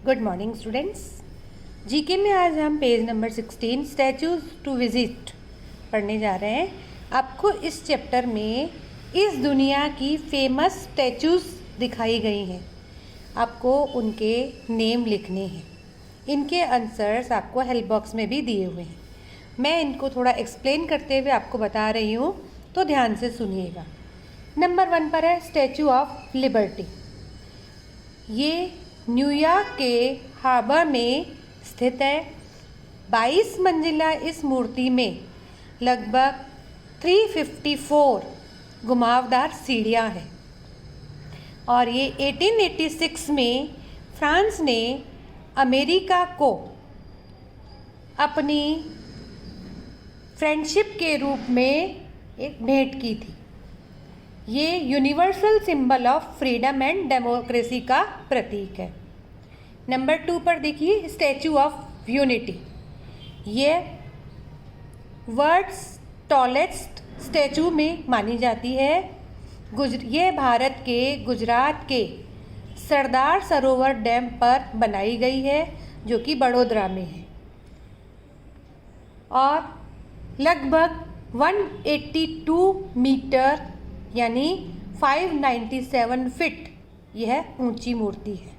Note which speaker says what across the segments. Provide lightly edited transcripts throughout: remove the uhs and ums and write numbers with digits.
Speaker 1: Good morning students. GK में आज हम page number 16 statues to visit पढ़ने जा रहे हैं। आपको इस चैप्टर में इस दुनिया की फेमस स्टैचूज दिखाई गई हैं। आपको उनके नेम लिखने हैं। इनके आंसर्स आपको हेल्प बॉक्स में भी दिए हुए हैं। मैं इनको थोड़ा एक्सप्लेन करते हुए आपको बता रही हूँ, तो ध्यान से सुनिएगा। नंबर 1 पर है स्टैचू ऑफ लिबर्टी। ये न्यूयॉर्क के हार्बर में स्थित है। 22 मंजिला इस मूर्ति में लगभग 354 घुमावदार सीढ़ियाँ हैं और ये 1886 में फ्रांस ने अमेरिका को अपनी फ्रेंडशिप के रूप में एक भेंट की थी। ये universal symbol of freedom and democracy का प्रतीक है। नंबर 2 पर देखिए स्टैचू ऑफ यूनिटी। ये वर्ल्ड्स टॉलेस्ट स्टैचू में मानी जाती है। ये भारत के गुजरात के सरदार सरोवर डैम पर बनाई गई है, जो कि बड़ोदरा में है और लगभग 182 मीटर यानी 597 फीट यह ऊंची मूर्ति है।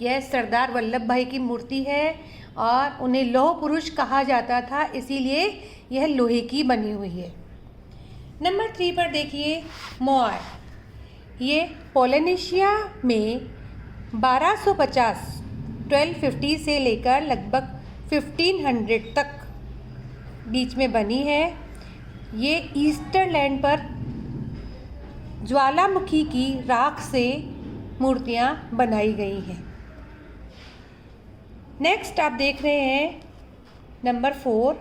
Speaker 1: यह सरदार वल्लभ भाई की मूर्ति है और उन्हें लौह पुरुष कहा जाता था, इसीलिए यह लोहे की बनी हुई है। नंबर 3 पर देखिए मोआय। ये पोलिनेशिया में 1250 से लेकर लगभग 1500 तक बीच में बनी है। ये ईस्टर लैंड पर ज्वालामुखी की राख से मूर्तियाँ बनाई गई हैं। नेक्स्ट आप देख रहे हैं नंबर 4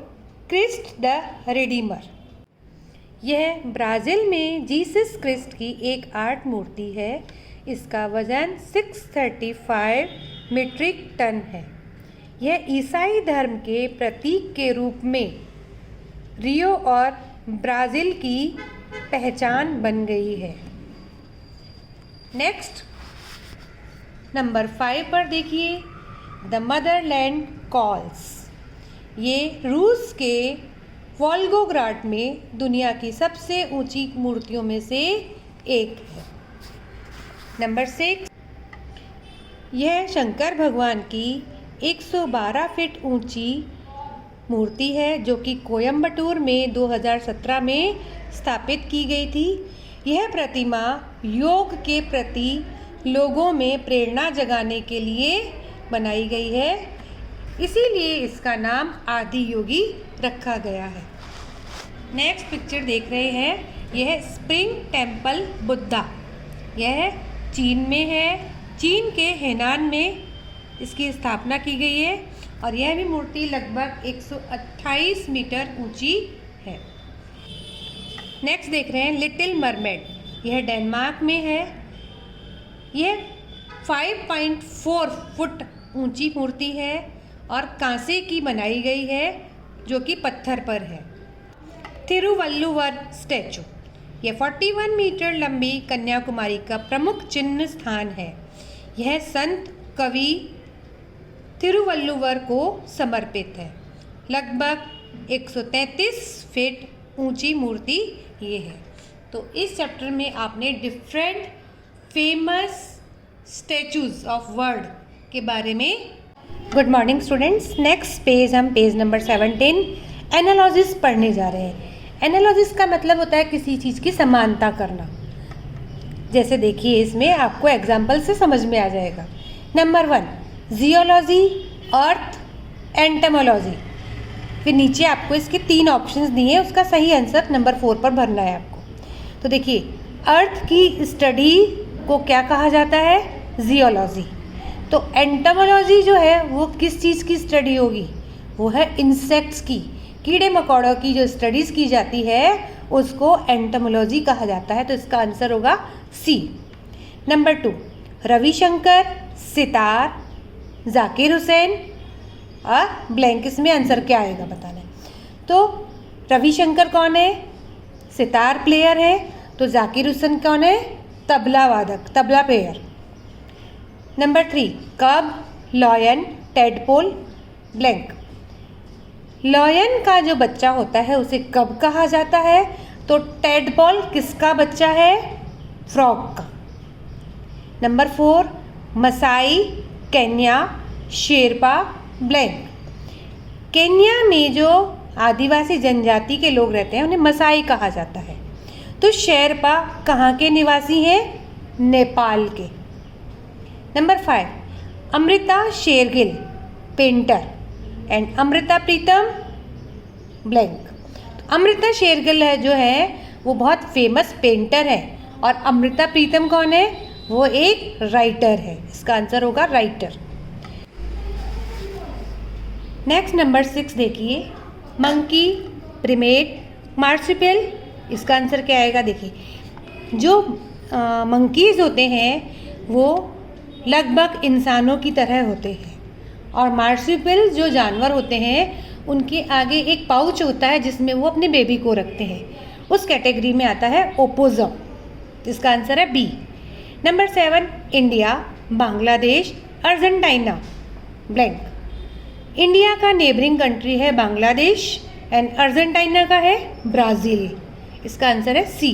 Speaker 1: क्रिस्ट द रिडीमर। यह ब्राज़ील में जीसस क्रिस्ट की एक आर्ट मूर्ति है। इसका वज़न 635 मीट्रिक टन है। यह ईसाई धर्म के प्रतीक के रूप में रियो और ब्राज़ील की पहचान बन गई है। नेक्स्ट नंबर 5 पर देखिए द मदरलैंड कॉल्स। ये रूस के वोल्गोग्राड में दुनिया की सबसे ऊंची मूर्तियों में से एक है। नंबर 6 यह शंकर भगवान की 112 फीट ऊंची मूर्ति है, जो कि कोयम्बटूर में 2017 में स्थापित की गई थी। यह प्रतिमा योग के प्रति लोगों में प्रेरणा जगाने के लिए बनाई गई है, इसीलिए इसका नाम आदि योगी रखा गया है। नेक्स्ट पिक्चर देख रहे हैं, यह स्प्रिंग टेम्पल बुद्धा। यह चीन में है। चीन के हेनान में इसकी स्थापना की गई है और यह भी मूर्ति लगभग 128 मीटर ऊंची है। नेक्स्ट देख रहे हैं लिटिल मरमेड। यह डेनमार्क में है। यह 5.4 फुट ऊंची मूर्ति है और कांसे की बनाई गई है, जो कि पत्थर पर है। तिरुवल्लुवर स्टैचू। यह 41 मीटर लंबी कन्याकुमारी का प्रमुख चिन्ह स्थान है। यह संत कवि तिरुवल्लुवर को समर्पित है। लगभग 133 फीट ऊंची मूर्ति ये है। तो इस चैप्टर में आपने different famous statues of world के बारे में। Good morning students. Next page हम पेज नंबर 17 एनालॉजिस पढ़ने जा रहे हैं। एनालॉजिस का मतलब होता है किसी चीज़ की समानता करना। जैसे देखिए इसमें आपको एग्जाम्पल से समझ में आ जाएगा। नंबर 1 जियोलॉजी, अर्थ, एंटमोलॉजी। फिर नीचे आपको इसके 3 ऑप्शंस दिए हैं, उसका सही आंसर नंबर 4 पर भरना है आपको। तो देखिए अर्थ की स्टडी को क्या कहा जाता है? जियोलॉजी। तो एंटमोलॉजी जो है वो किस चीज़ की स्टडी होगी? वो है इंसेक्ट्स की, कीड़े मकोड़ों की जो स्टडीज़ की जाती है उसको एंटमोलॉजी कहा जाता है। तो इसका आंसर होगा सी। नंबर 2 रविशंकर, सितार, जाकिर हुसैन और ब्लैंक। इसमें आंसर क्या आएगा बताना है। तो रविशंकर कौन है? सितार प्लेयर है। तो जाकिर हुसैन कौन है? तबला वादक, तबला प्लेयर। नंबर 3 कब लॉयन, टेडपोल, ब्लैंक। लॉयन का जो बच्चा होता है उसे कब कहा जाता है? तो टेडपोल किसका बच्चा है? फ्रॉग का। Number 4, Maasai, Kenya, Sherpa, blank. Kenya में जो आदिवासी जनजाति के लोग रहते हैं उन्हें मसाई कहा जाता है। तो शेरपा कहाँ के निवासी हैं? नेपाल के। Number 5, Amrita Shergil, painter, and Amrita Pritam, blank. Amrita Shergil है जो है वो बहुत फेमस पेंटर है, और अमृता प्रीतम कौन है? वो एक राइटर है। इसका आंसर होगा राइटर। नेक्स्ट नंबर 6 देखिए, मंकी, प्रिमेट, मार्supial। इसका आंसर क्या आएगा? देखिए, जो मंकीज़ होते हैं वो लगभग इंसानों की तरह होते हैं, और मार्supial जो जानवर होते हैं उनके आगे एक पाउच होता है जिसमें वो अपने बेबी को रखते हैं। उस कैटेगरी में आता है ओपोसम। इसका आंसर है B. Number 7, India, Bangladesh, Argentina, blank. India का नेबरिंग कंट्री है बांग्लादेश, एंड अर्जेंटीना का है ब्राज़ील। इसका आंसर है C.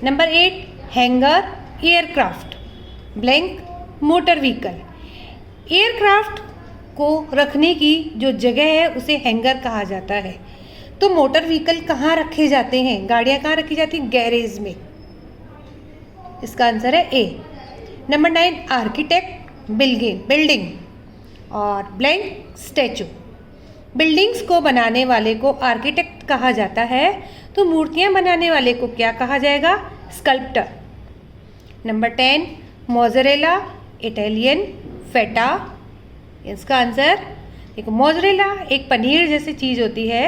Speaker 1: Number 8, hanger, aircraft, blank, motor vehicle. Aircraft को रखने की जो जगह है उसे हैंगर कहा जाता है। तो मोटर व्हीकल कहाँ रखे जाते हैं? गाड़ियाँ कहाँ रखी जाती हैं? गैरेज में। इसका आंसर है ए। नंबर 9, आर्किटेक्ट, बिल्डिंग, और ब्लैंक, स्टैचू। बिल्डिंग्स को बनाने वाले को आर्किटेक्ट कहा जाता है, तो मूर्तियाँ बनाने वाले को क्या कहा जाएगा? स्कल्प्टर। नंबर 10, मोज़रेला, इटालियन, फेटा। इसका आंसर देखो, मोज़रेला एक पनीर जैसी चीज़ होती है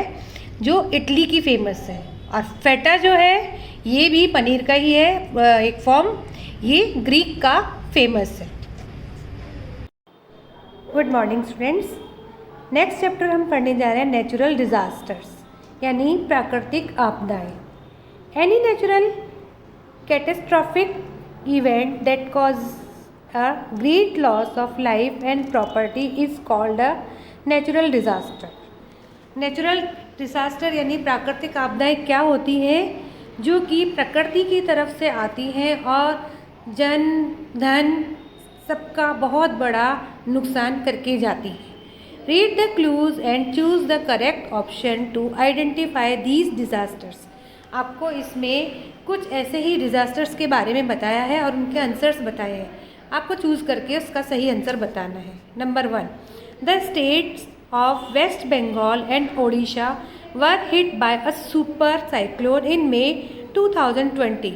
Speaker 1: जो इटली की फेमस है, और फेटा जो है ये भी पनीर का ही है एक फॉर्म, ये ग्रीक का फेमस है। Good morning students. Next chapter हम पढ़ने जा रहे हैं नेचुरल डिज़ास्टर्स, यानी प्राकृतिक आपदाएं। Any natural catastrophic event that cause a great loss of life and property is called a natural disaster. Natural disaster यानी प्राकृतिक आपदाएं क्या होती हैं? जो कि प्रकृति की तरफ से आती हैं और जन धन सबका बहुत बड़ा नुकसान करके जाती है। Read the clues and choose the correct option to identify these disasters. आपको इसमें कुछ ऐसे ही डिज़ास्टर्स के बारे में बताया है और उनके आंसर्स बताए हैं। आपको चूज़ करके उसका सही आंसर बताना है। Number 1, the states of west Bengal and Odisha were hit by a super cyclone in May 2020.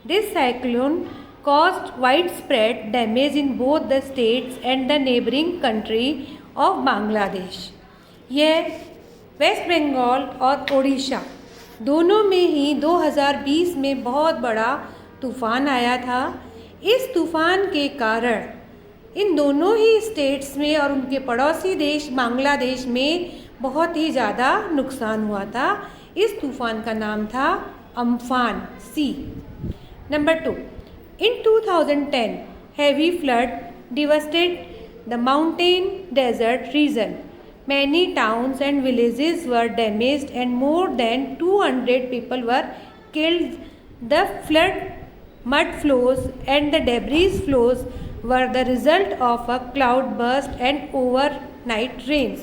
Speaker 1: This cyclone caused widespread damage in both the states and the neighboring country of Bangladesh. यह waste Bengal और ओडिशा दोनों में ही 2020 में बहुत बड़ा तूफ़ान आया था। इस तूफ़ान के कारण इन दोनों ही स्टेट्स में और उनके पड़ोसी देश बांग्लादेश में बहुत ही ज़्यादा नुकसान हुआ था। इस तूफ़ान का नाम था Amphan, C. Number 2, in 2010, heavy flood devastated the mountain desert region. Many towns and villages were damaged and more than 200 people were killed. The flood, mud flows and the debris flows were the result of a cloud burst and overnight rains.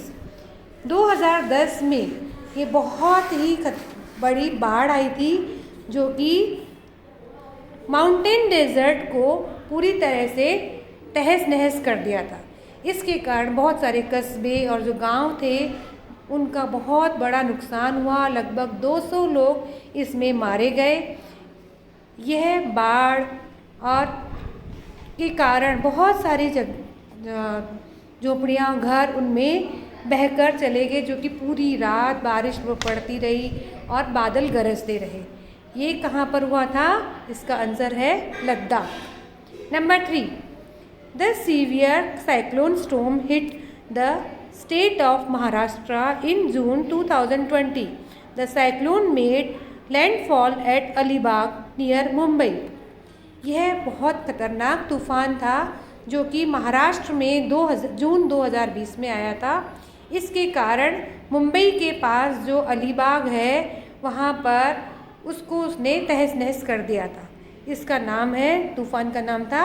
Speaker 1: 2010 में ये बहुत ही बड़ी बाढ़ आई थी जो कि mountain desert को पूरी तरह से तहस नहस कर दिया था। इसके कारण बहुत सारे कस्बे और जो गांव थे उनका बहुत बड़ा नुकसान हुआ। लगभग 200 लोग इसमें मारे गए। यह बाढ़ और के कारण बहुत सारी झोपड़ियाँ, घर उनमें बहकर चले गए, जो कि पूरी रात बारिश पड़ती रही और बादल गरजते रहे। ये कहाँ पर हुआ था? इसका आंसर है Ladakh. Number 3, the severe cyclone storm hit the state of Maharashtra in June 2020. The cyclone made landfall at Alibag near Mumbai. यह बहुत खतरनाक तूफान था जो कि महाराष्ट्र में जून 2020 में आया था। इसके कारण मुंबई के पास जो अलीबाग है वहाँ पर उसको उसने तहस नहस कर दिया था। इसका नाम है, तूफान का नाम था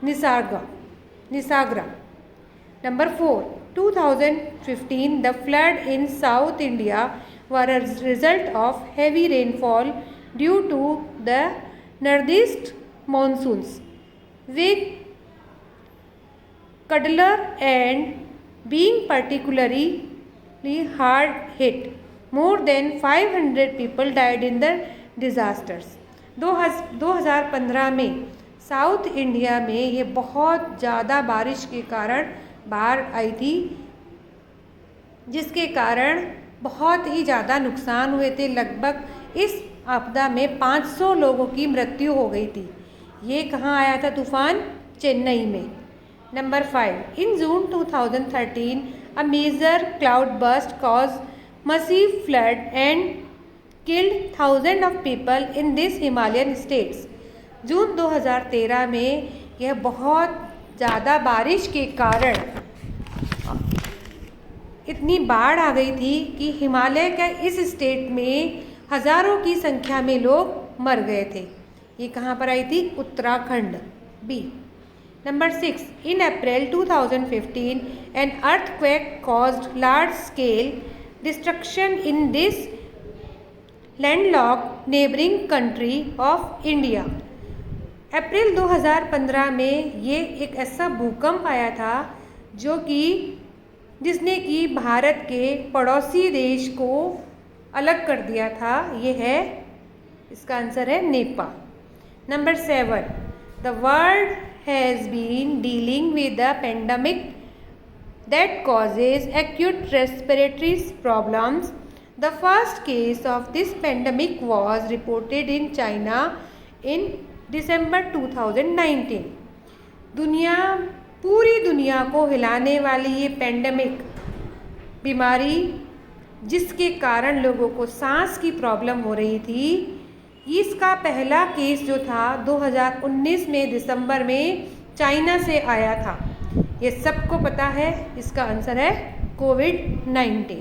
Speaker 1: Nisarga. Number 4, 2015 the flood in South India were a result of heavy rainfall due to the northeast monsoons, with Cuddler and being particularly hard hit. More than 500 people died in the disasters. 2015 में south India में ये बहुत ज़्यादा बारिश के कारण बाढ़ आई थी, जिसके कारण बहुत ही ज़्यादा नुकसान हुए थे। लगभग इस आपदा में 500 लोगों की मृत्यु हो गई थी। ये कहाँ आया था तूफान? चेन्नई में। Number 5, in June 2013 a major cloud burst cause massive flood and killed thousands of people in this Himalayan states. जून 2013 में यह बहुत ज़्यादा बारिश के कारण इतनी बाढ़ आ गई थी कि हिमालय का इस स्टेट में हज़ारों की संख्या में लोग मर गए थे। ये कहाँ पर आई थी? Uttarakhand. B. Number 6, in April 2015 an earthquake caused large scale destruction in this landlocked neighboring country of India. April 2015 में ये एक ऐसा भूकंप आया था जिसने कि भारत के पड़ोसी देश को अलग कर दिया था। ये है, इसका आंसर है Nepal. Number 7, the world has been dealing with the pandemic that causes acute respiratory problems. The first case of this pandemic was reported in China in December 2019. पूरी दुनिया को हिलाने वाली ये पेंडेमिक बीमारी, जिसके कारण लोगों को सांस की प्रॉब्लम हो रही थी, इसका पहला केस जो था 2019 में दिसंबर में चाइना से आया था। ये सबको पता है, इसका आंसर है कोविड-19।